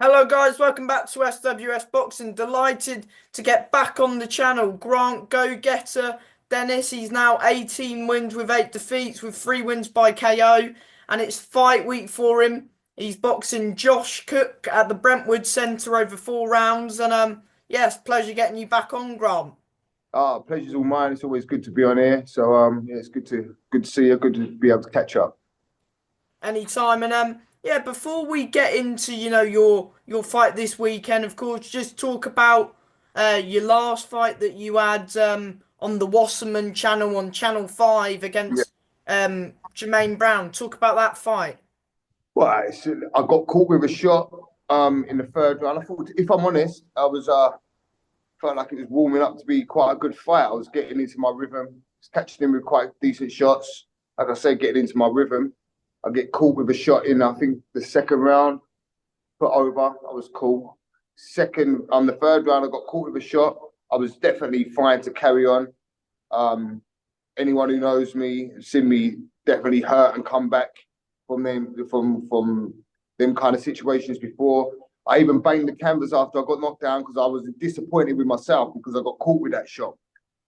Hello guys, welcome back to SWS Boxing. Delighted to get back on the channel. Grant Go-Getter Dennis, he's now 18 wins with 8 defeats with 3 wins by KO, and it's fight week for him. He's boxing Josh Cook at the Brentwood Centre over 4 rounds, and yes, pleasure getting you back on, Grant. Pleasure's all mine. It's always good to be on here. So yeah, it's good to see you. Good to be able to catch up. Anytime. And yeah, before we get into your fight this weekend, of course, just talk about your last fight that you had on the Wasserman channel on Channel 5 Yeah. against Jermaine Brown. Talk about that fight. I got caught with a shot in the third round. I thought, if I'm honest, I was felt like it was warming up to be quite a good fight. I was getting into my rhythm, catching him with quite decent shots. Like I say, getting into my rhythm. I get caught with a shot in, I think, the second round, put over. I was cool. The third round, I got caught with a shot. I was definitely fine to carry on. Anyone who knows me, seen me definitely hurt and come back from them kind of situations before. I even banged the canvas after I got knocked down because I was disappointed with myself because I got caught with that shot.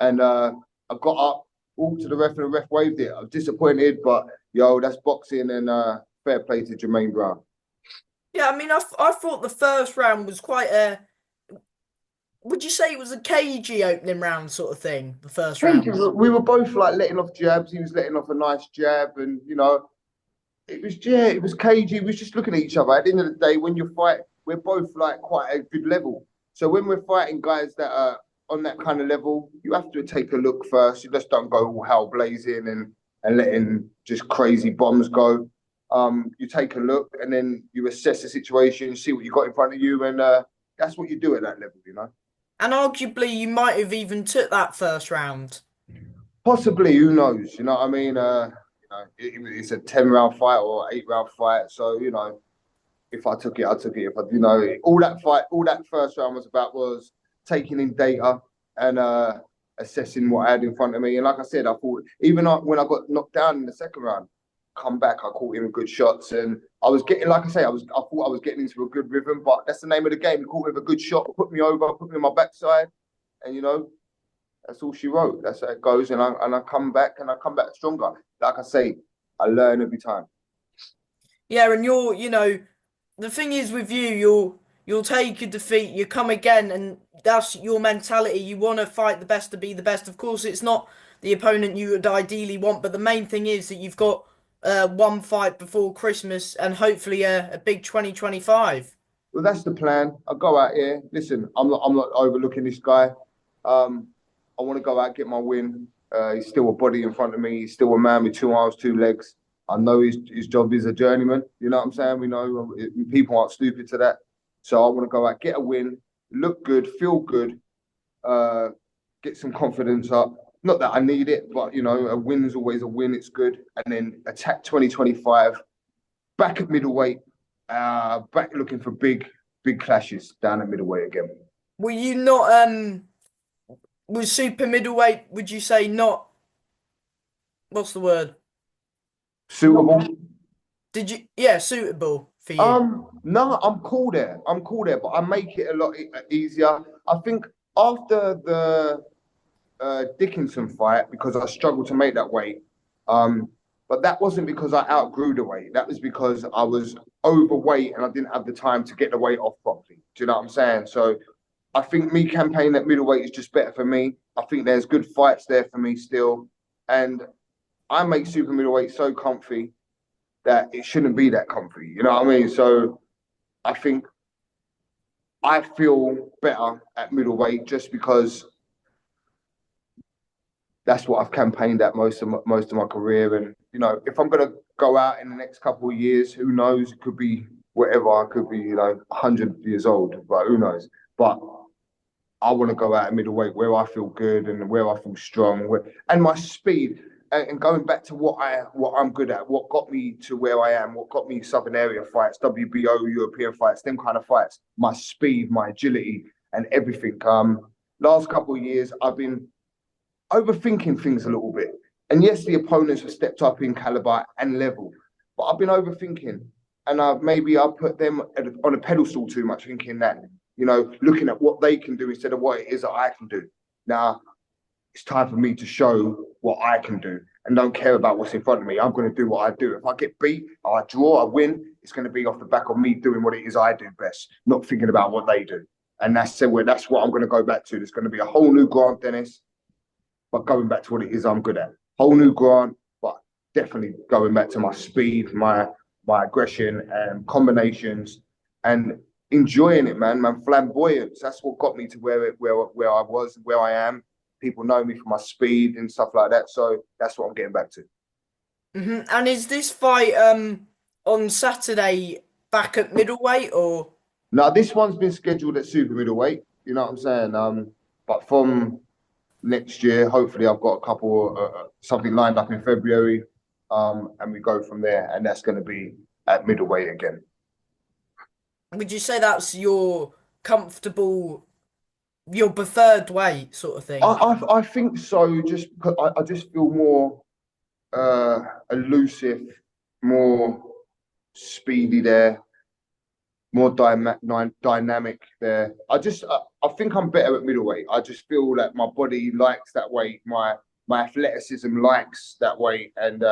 And I got up, walked to the ref, and the ref waved it. I was disappointed, but yo, that's boxing, and fair play to Jermaine Brown. Yeah, I mean, I thought the first round was quite a. Would you say it was a cagey opening round sort of thing? The first round. We were both like letting off jabs. He was letting off a nice jab, and it was cagey. We was just looking at each other. At the end of the day, when you fight, we're both like quite a good level. So when we're fighting guys that are on that kind of level, you have to take a look first. You just don't go all hell blazing and letting just crazy bombs go. You take a look and then you assess the situation, see what you got in front of you, and that's what you do at that level. And arguably, you might have even took that first round. Possibly, who knows? You know what I mean? It's a 10 round fight or 8 round fight. So, if I took it, I took it. If all that first round was taking in data and assessing what I had in front of me. And like I said, I thought even when I got knocked down in the second round, come back, I caught him good shots, and I was getting, like I say, I thought I was getting into a good rhythm. But that's the name of the game. He caught me with a good shot, put me over, put me on my backside, and that's all she wrote. That's how it goes, and I come back stronger. Like I say, I learn every time. Yeah, and the thing is with you, you'll take a defeat, you come again, and that's your mentality. You want to fight the best to be the best. Of course, it's not the opponent you would ideally want, but the main thing is that you've got one fight before Christmas and hopefully a big 2025. Well, that's the plan. I go out here. Listen, I'm not overlooking this guy. I want to go out, get my win. He's still a body in front of me. He's still a man with 2 arms, 2 legs. I know his job is a journeyman. You know what I'm saying? We know people aren't stupid to that. So I want to go out, get a win, look good, feel good, get some confidence up. Not that I need it, but a win's always a win. It's good. And then attack 2025, back at middleweight, back looking for big clashes down at middleweight again. Were you not was super middleweight, would you say not, what's the word? Suitable? Yeah, suitable for you. No, I'm cool there. But I make it a lot easier. I think after the Dickinson fight, because I struggled to make that weight, but that wasn't because I outgrew the weight. That was because I was overweight and I didn't have the time to get the weight off properly. Do you know what I'm saying? So I think me campaigning at middleweight is just better for me. I think there's good fights there for me still. And I make super middleweight so comfy that it shouldn't be that comfy. You know what I mean? So I think I feel better at middleweight just because that's what I've campaigned at most of my career. And if I'm gonna go out in the next couple of years, who knows? It could be whatever. I could be 100 years old, but who knows? But I want to go out at middleweight where I feel good and where I feel strong, and my speed. And going back to what I'm good at, what got me to where I am, what got me Southern Area fights, WBO, European fights, them kind of fights, my speed, my agility, and everything. Last couple of years, I've been overthinking things a little bit. And yes, the opponents have stepped up in caliber and level, but I've been overthinking. and maybe I put them on a pedestal too much, thinking that, looking at what they can do instead of what it is that I can do. Now, it's time for me to show what I can do and don't care about what's in front of me. I'm going to do what I do. If I get beat, I draw, I win, it's going to be off the back of me doing what it is I do best, not thinking about what they do. And that's what I'm going to go back to. There's going to be a whole new Grant Dennis, but going back to what it is I'm good at. Whole new Grant, but definitely going back to my speed, my aggression and combinations, and enjoying it, man. Flamboyance. That's what got me to where I was, where I am. People know me for my speed and stuff like that. So that's what I'm getting back to. And is this fight on Saturday back at middleweight or? Now, this one's been scheduled at super middleweight. You know what I'm saying? But from next year, hopefully, I've got a couple something lined up in February, and we go from there. And that's going to be at middleweight again. Would you say that's your preferred weight sort of thing? I think so. Just I just feel more elusive, more speedy there, more dynamic there. I think I'm better at middleweight. I just feel that my body likes that weight. My athleticism likes that weight, and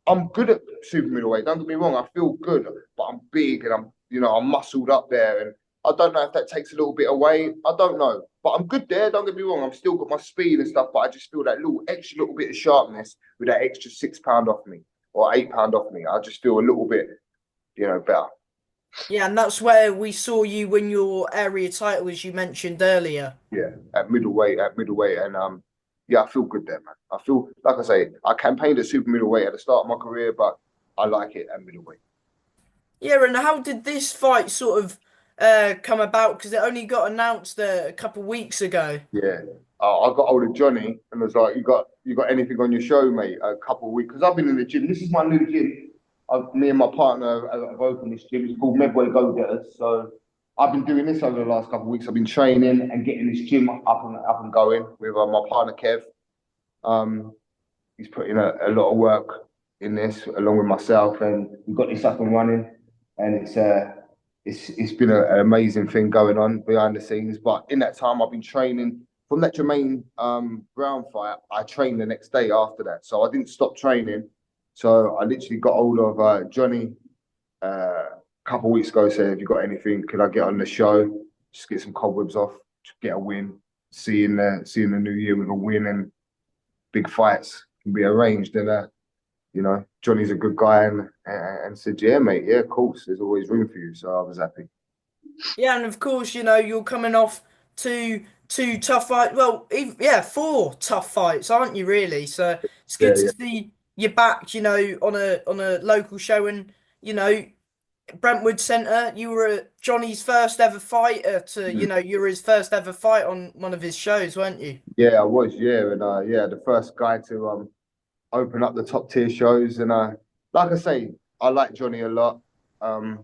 I'm good at super middleweight. Don't get me wrong. I feel good, but I'm big and I'm muscled up there, and I don't know if that takes a little bit away. I don't know, but I'm good there. Don't get me wrong. I've still got my speed and stuff, but I just feel that little bit of sharpness with that extra 6 pound off me or 8 pound off me. I just feel a little bit, better. Yeah, and that's where we saw you win your area title, as you mentioned earlier. Yeah, at middleweight, and yeah, I feel good there, man. I feel like I say, I campaigned at super middleweight at the start of my career, but I like it at middleweight. Yeah, and how did this fight sort of come about? Because it only got announced a couple of weeks ago. Yeah, I got hold of Johnny and was like, "You got anything on your show, mate?" A couple of weeks because I've been in the gym. This is my new gym. Me and my partner have opened this gym. It's called Medway Go Getters. So I've been doing this over the last couple of weeks. I've been training and getting this gym up and going with my partner Kev. He's put in a lot of work in this along with myself, and we've got this up and running. And it's been an amazing thing going on behind the scenes. But in that time, I've been training from that Jermaine Brown fight. I trained the next day after that, so I didn't stop training. So I literally got hold of Johnny a couple of weeks ago. Said, "Have you got anything? Could I get on the show? Just get some cobwebs off, just get a win. Seeing the new year with a win and big fights can be arranged." And Johnny's a good guy and said, "Yeah, mate, yeah, of course. There's always room for you." So I was happy. Yeah, and of course, you're coming off two tough fights. Well, yeah, 4 tough fights, aren't you? Really? So it's good to see you back. On a local show, and Brentwood Centre. You were Johnny's first ever fighter you were his first ever fight on one of his shows, weren't you? Yeah, I was. Yeah, and the first guy to open up the top tier shows, and like I say, I like Johnny a lot. I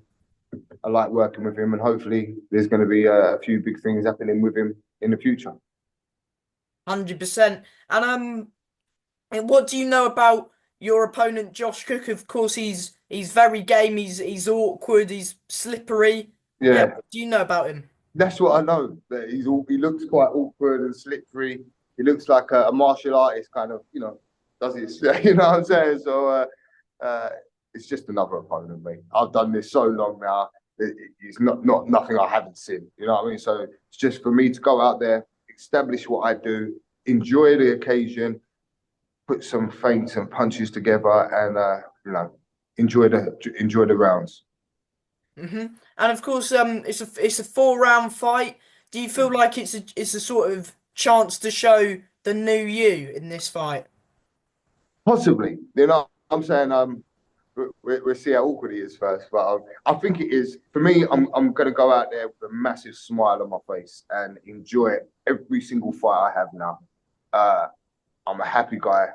like working with him, and hopefully there's going to be a few big things happening with him in the future. 100%. And what do you know about your opponent, Josh Cook? Of course, he's very game. He's awkward. He's slippery. Yeah. What do you know about him? That's what I know. That he looks quite awkward and slippery. He looks like a martial artist, kind of. Does his. You know what I'm saying? So it's just another opponent, mate. I've done this so long now. It's not nothing I haven't seen. You know what I mean? So it's just for me to go out there, establish what I do, enjoy the occasion, put some feints and punches together, and enjoy the rounds. And of course, it's a 4-round fight. Do you feel like it's a sort of chance to show the new you in this fight? Possibly. I'm saying we'll see how awkward he is first, but I think it is. For me, I'm gonna go out there with a massive smile on my face and enjoy every single fight I have now. I'm a happy guy.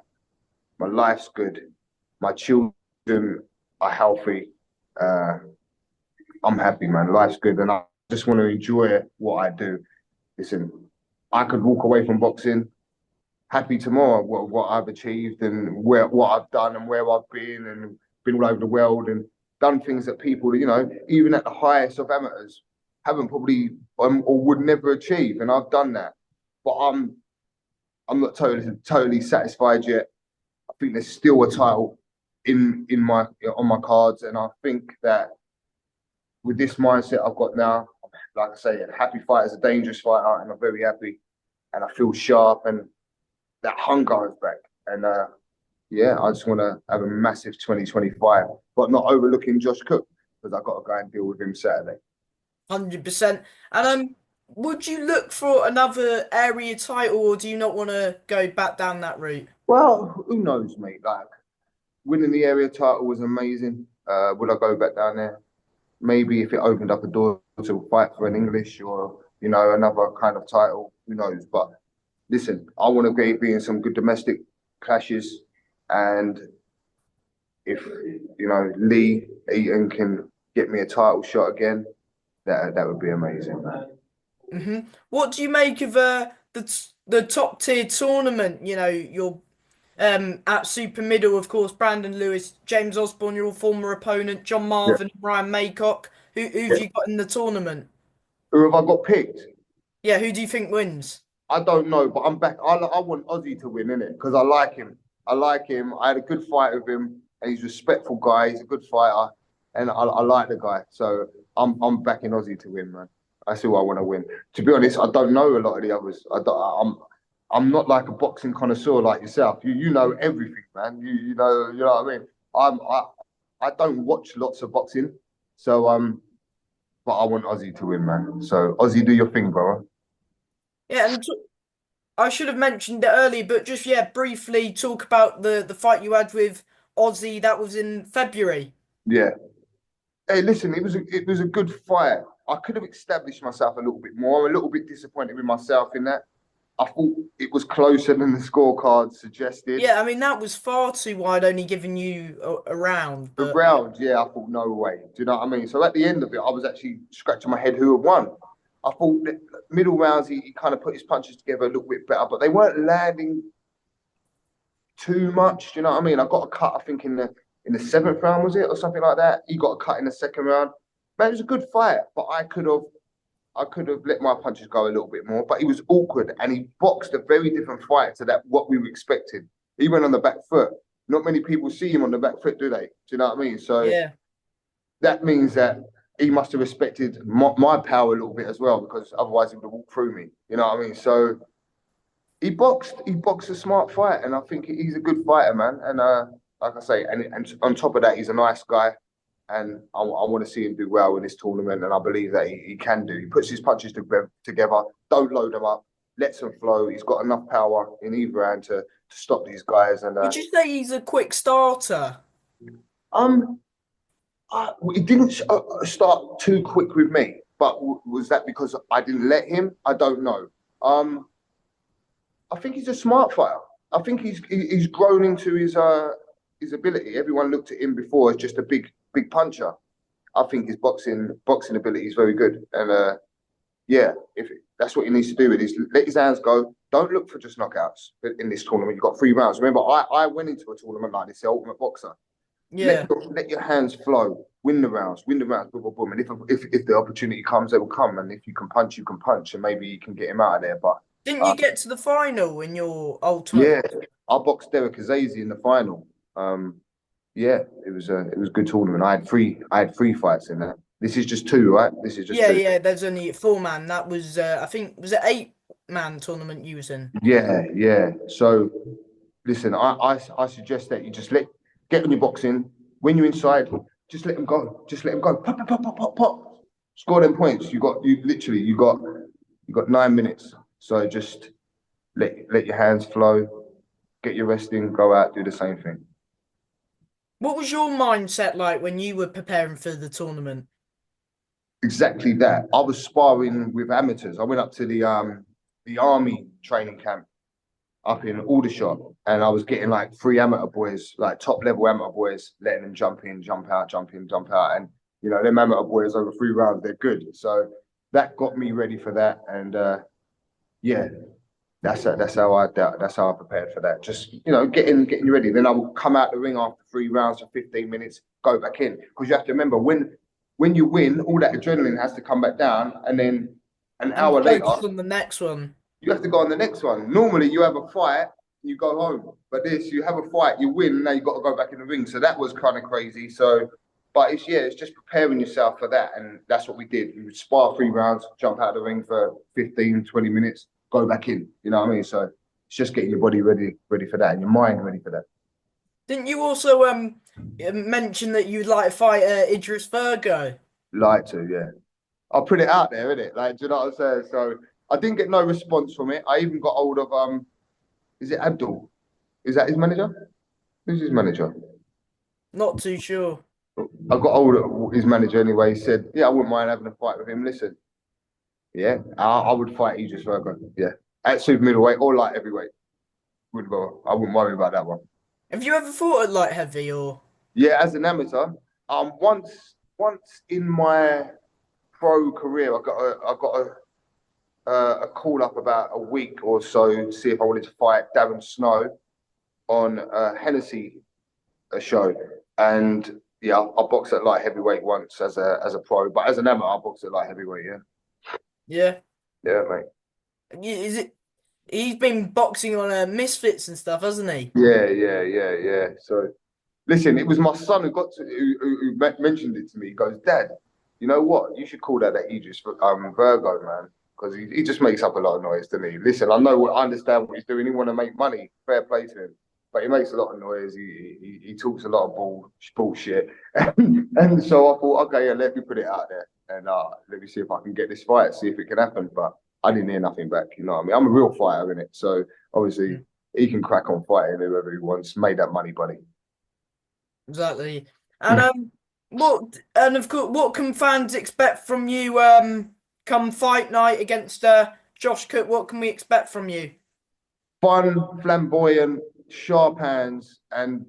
My life's good. My children are healthy. I'm happy, man. Life's good, and I just want to enjoy what I do. Listen, I could walk away from boxing happy tomorrow what I've achieved and what I've done and where I've been all over the world, and done things that people, even at the highest of amateurs, haven't probably or would never achieve, and I've done that. But I'm not totally satisfied yet. I think there's still a title in my on my cards, and I think that with this mindset I've got now, like I say, a happy fighter is a dangerous fighter, and I'm very happy, and I feel sharp, and that hunger is back, and yeah, I just want to have a massive 2025, but not overlooking Josh Cook because I've got to go and deal with him Saturday. 100%. And would you look for another area title, or do you not want to go back down that route? Well, who knows, mate? Like winning the area title was amazing. Would I go back down there? Maybe if it opened up a door to fight for an English or another kind of title, who knows? But listen, I want to be in some good domestic clashes, and if Lee Eaton can get me a title shot again, that would be amazing, man. What do you make of the top tier tournament? You know, you're at super middle, of course, Brandon Lewis, James Osborne, your former opponent, John Yeah. Marvin, Ryan Maycock. Who've Yeah. you got in the tournament? Who have I got picked? Yeah, who do you think wins? I don't know, but I'm back. I want Ozzy to win, innit? Because I like him. I like him. I had a good fight with him, and he's a respectful guy. He's a good fighter, and I like the guy. So I'm backing Ozzy to win, man. That's who I want to win. To be honest, I don't know a lot of the others. I'm not like a boxing connoisseur like yourself. You know everything, man. You know what I mean. I don't watch lots of boxing, so but I want Ozzy to win, man. So Ozzy, do your thing, bro. Yeah, and I should have mentioned it earlier, but just yeah, briefly talk about the fight you had with Ozzy. That was in February. Yeah. Hey, listen, it was a good fight. I could have established myself a little bit more. I'm a little bit disappointed with myself in that. I thought it was closer than the scorecard suggested. Yeah, I mean that was far too wide, only giving you a round. The But round, yeah, I thought no way. Do you know what I mean? So at the end of it, I was actually scratching my head who had won. I thought that middle rounds he kind of put his punches together a little bit better, but they weren't landing too much. Do you know what I mean? I got a cut, I think in the seventh round was it or something like that. He got a cut in the second round. Man, it was a good fight, but I could have let my punches go a little bit more. But he was awkward and he boxed a very different fight to that what we were expecting. He went on the back foot. Not many people see him on the back foot, do they? Do you know what I mean? So yeah, that means that he must have respected my power a little bit as well, because otherwise he would have walked through me. You know what I mean? So he boxed a smart fight, and I think he's a good fighter, man. And like I say, and on top of that, he's a nice guy, and I want to see him do well in this tournament, and I believe that he can do. He puts his punches together, don't load them up, lets them flow. He's got enough power in either hand to stop these guys. And would you say he's a quick starter? um, it didn't start too quick with me, but was that because I didn't let him? I don't know. I think he's a smart fighter. I think he's grown into his ability. Everyone looked at him before as just a big puncher. I think his boxing ability is very good, and yeah, if that's what he needs to do, is let his hands go. Don't look for just knockouts in this tournament. You've got 3 rounds. Remember, I went into a tournament like this, the Ultimate Boxer. Yeah. Let your hands flow. Win the rounds. Boom, boom, boom. And if the opportunity comes, they will come. And if you can punch, you can punch, and maybe you can get him out of there. But Didn't you get to the final in your ultimate? yeah, I boxed Derek Azazi in the final. Yeah, it was a good tournament. I had three fights in that. This is just two, right? This is just Yeah, two. yeah. There's only 4 man. That was I think was it 8 man tournament you was in? Yeah, yeah. So listen, I suggest that you just get on your boxing. When you're inside, just let them go. Just let them go. Pop, pop, pop, pop, pop, pop. Score them points. You got 9 minutes. So just let your hands flow, get your rest in, go out, do the same thing. What was your mindset like when you were preparing for the tournament? Exactly that. I was sparring with amateurs. I went up to the army training camp up in Aldershot, and I was getting like 3 amateur boys, like top level amateur boys, letting them jump in, jump out, jump in, jump out. And them amateur boys over 3 rounds, they're good. So that got me ready for that. And yeah, that's how I prepared for that. Just getting you ready. Then I will come out the ring after 3 rounds for 15 minutes, go back in because you have to remember when you win, all that adrenaline has to come back down, and then an And hour later focus on the next one. you have to go on the next one. Normally you have a fight, you go home, but this you have a fight, you win, now you got to go back in the ring. So that was kind of crazy. So, but it's just preparing yourself for that, and that's what we did. We would spar 3 rounds, jump out of the ring for 15, 20 minutes, go back in. You know what I mean? So it's just getting your body ready for that, and your mind ready for that. Didn't you also mention that you'd like to fight Idris Virgo? Like to, yeah. I'll put it out there, innit? Like, do you know what I'm saying? So I didn't get no response from it. I even got hold of is it Abdul? Is that his manager? Who's his manager? Not too sure. I got hold of his manager anyway. He said, "Yeah, I wouldn't mind having a fight with him. Listen, yeah, I would fight Aegis Virgo. Yeah, at super middleweight or light heavyweight. I wouldn't worry about that one. Have you ever fought at light heavy or? Yeah, as an amateur, once in my pro career, I got a call up about a week or so to see if I wanted to fight Darren Snow on a Hennessy show, and yeah, I boxed at light heavyweight once as a pro, but as an amateur, I boxed at light heavyweight. Yeah, Yeah. yeah, mate. Is it? He's been boxing on Misfits and stuff, hasn't he? Yeah. So listen, it was my son who mentioned it to me. He goes, Dad, you know what? You should call that Aegis Virgo, man, because he just makes up a lot of noise to me. Listen, I understand what he's doing. He want to make money. Fair play to him. But he makes a lot of noise. He talks a lot of bullshit. And so I thought, okay, yeah, let me put it out there and let me see if I can get this fight, see if it can happen. But I didn't hear nothing back. You know what I mean? I'm a real fighter, innit? So obviously he can crack on fighting whoever he wants. Made that money, buddy. Exactly. And of course, what can fans expect from you come fight night against Josh Cook? What can we expect from you? Fun, flamboyant, sharp hands, and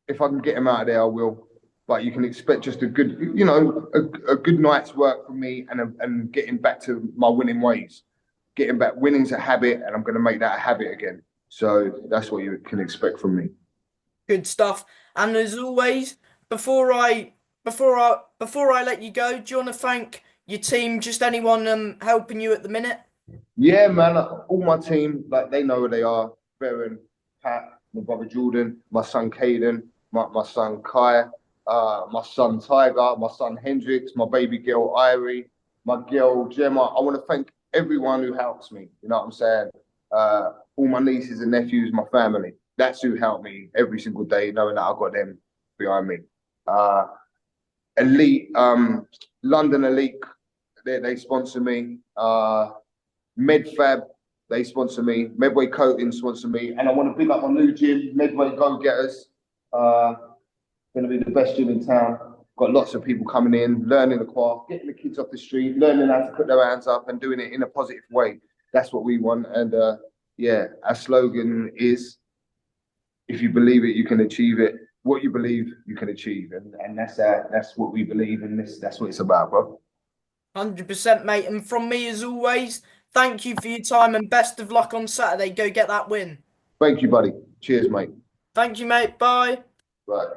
if I can get him out of there, I will. But you can expect just a good, a good night's work from me, and getting back to my winning ways. Getting back, winning's a habit, and I'm going to make that a habit again. So that's what you can expect from me. Good stuff. And as always, before I let you go, do you want to thank your team? Just anyone helping you at the minute? Yeah, man. All my team, like they know where they are. Baron, Pat, my brother Jordan, my son Caden, my son Kai, my son Tiger, my son Hendrix, my baby girl Irie, my girl Gemma. I want to thank everyone who helps me. You know what I'm saying? All my nieces and nephews, my family. That's who helped me every single day, knowing that I've got them behind me. Elite, London Elite, they sponsor me. Medfab, they sponsor me. Medway Coating sponsor me. And I want to big up my new gym, Medway Go Getters. Going to be the best gym in town. Got lots of people coming in, learning the craft, getting the kids off the street, learning how to put their hands up and doing it in a positive way. That's what we want. And yeah, our slogan is, if you believe it, you can achieve it. What you believe, you can achieve. And that's what we believe in this. That's what it's about, bro. 100%, mate. And from me, as always, thank you for your time and best of luck on Saturday. Go get that win. Thank you, buddy. Cheers, mate. Thank you, mate. Bye. Right.